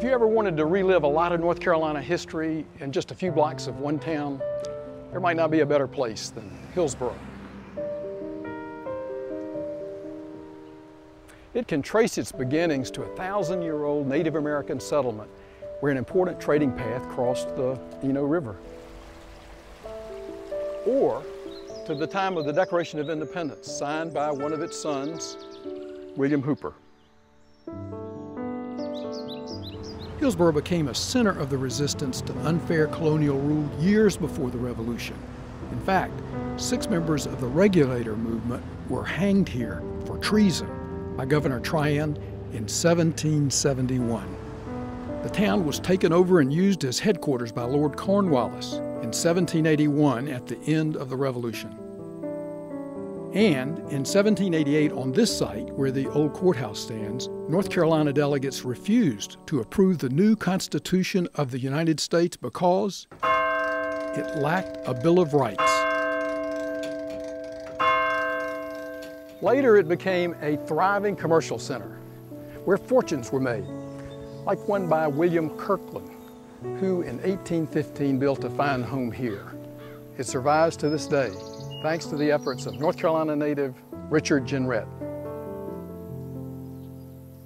If you ever wanted to relive a lot of North Carolina history in just a few blocks of one town, there might not be a better place than Hillsborough. It can trace its beginnings to a 1,000-year-old Native American settlement where an important trading path crossed the Eno River. Or to the time of the Declaration of Independence, signed by one of its sons, William Hooper. Hillsborough became a center of the resistance to unfair colonial rule years before the Revolution. In fact, 6 members of the Regulator movement were hanged here for treason by Governor Tryon in 1771. The town was taken over and used as headquarters by Lord Cornwallis in 1781 at the end of the Revolution. And in 1788, on this site where the old courthouse stands, North Carolina delegates refused to approve the new Constitution of the United States because it lacked a Bill of Rights. Later, it became a thriving commercial center where fortunes were made, like one by William Kirkland, who in 1815 built a fine home here. It survives to this day, thanks to the efforts of North Carolina native Richard Jenrette.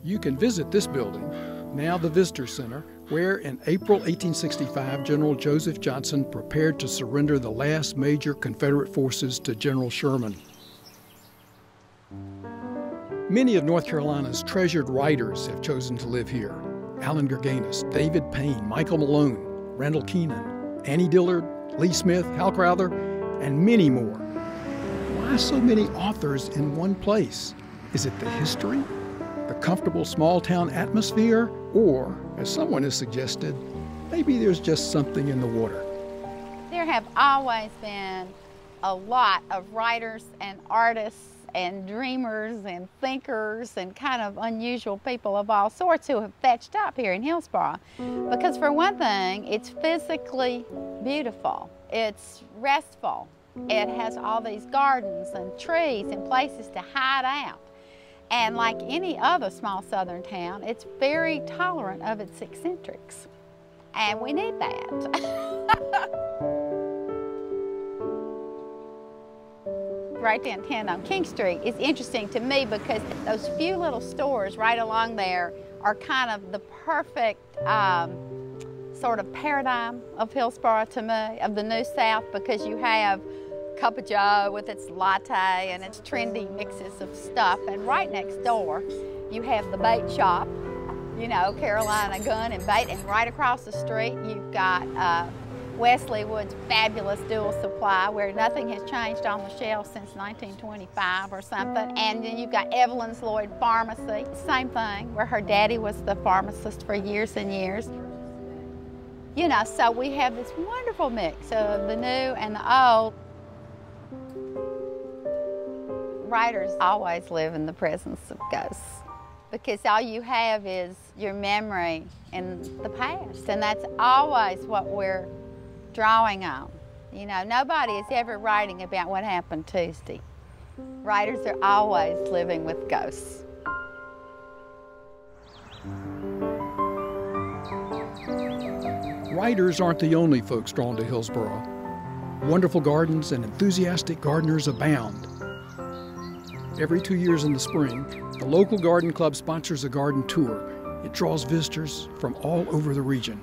You can visit this building, now the Visitor Center, where in April 1865, General Joseph Johnston prepared to surrender the last major Confederate forces to General Sherman. Many of North Carolina's treasured writers have chosen to live here. Allen Gurganus, David Payne, Michael Malone, Randall Keenan, Annie Dillard, Lee Smith, Hal Crowther, and many more. Why so many authors in one place? Is it the history, the comfortable small-town atmosphere, or, as someone has suggested, maybe there's just something in the water? There have always been a lot of writers and artists and dreamers and thinkers and kind of unusual people of all sorts who have fetched up here in Hillsborough. Because for one thing, it's physically beautiful. It's restful. It has all these gardens and trees and places to hide out. And like any other small southern town, it's very tolerant of its eccentrics. And we need that. Right downtown on King Street is interesting to me because those few little stores right along there are kind of the perfect sort of paradigm of Hillsborough to me, of the New South, because you have Cup of Joe with its latte and its trendy mixes of stuff, and right next door you have the bait shop, you know, Carolina Gun and Bait, and right across the street you've got Wesley Wood's fabulous dual supply, where nothing has changed on the shelf since 1925 or something. And then you've got Evelyn's Lloyd Pharmacy, same thing, where her daddy was the pharmacist for years and years. You know, so we have this wonderful mix of the new and the old. Writers always live in the presence of ghosts, because all you have is your memory and the past, and that's always what we're drawing on. You know, nobody is ever writing about what happened Tuesday. Writers are always living with ghosts. Writers aren't the only folks drawn to Hillsborough. Wonderful gardens and enthusiastic gardeners abound. Every 2 years in the spring, the local garden club sponsors a garden tour. It draws visitors from all over the region.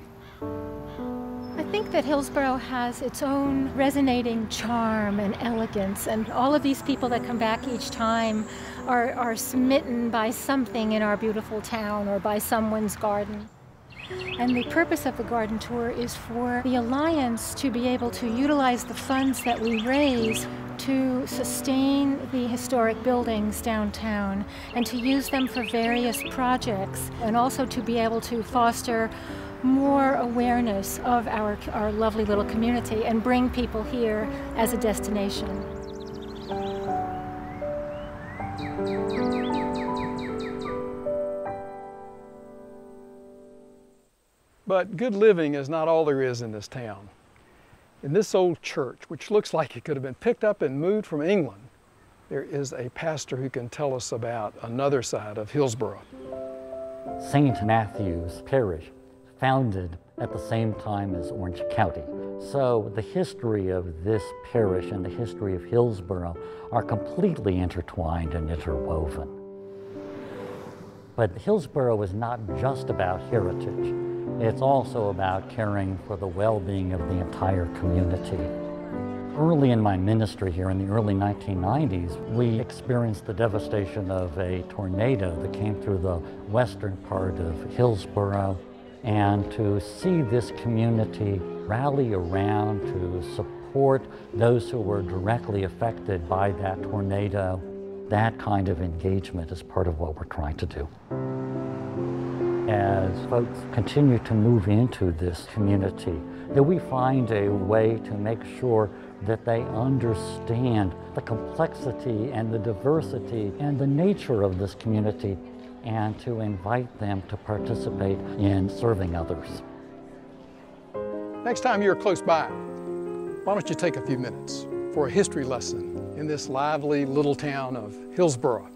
I think that Hillsborough has its own resonating charm and elegance, and all of these people that come back each time are smitten by something in our beautiful town or by someone's garden. And the purpose of the garden tour is for the Alliance to be able to utilize the funds that we raise to sustain the historic buildings downtown and to use them for various projects, and also to be able to foster more awareness of our lovely little community and bring people here as a destination. But good living is not all there is in this town. In this old church, which looks like it could have been picked up and moved from England, there is a pastor who can tell us about another side of Hillsborough. St. Matthew's Parish founded at the same time as Orange County. So the history of this parish and the history of Hillsborough are completely intertwined and interwoven. But Hillsborough is not just about heritage. It's also about caring for the well-being of the entire community. Early in my ministry here in the early 1990s, we experienced the devastation of a tornado that came through the western part of Hillsborough. And to see this community rally around to support those who were directly affected by that tornado, that kind of engagement is part of what we're trying to do. As folks continue to move into this community, that we find a way to make sure that they understand the complexity and the diversity and the nature of this community, and to invite them to participate in serving others. Next time you're close by, why don't you take a few minutes for a history lesson in this lively little town of Hillsborough.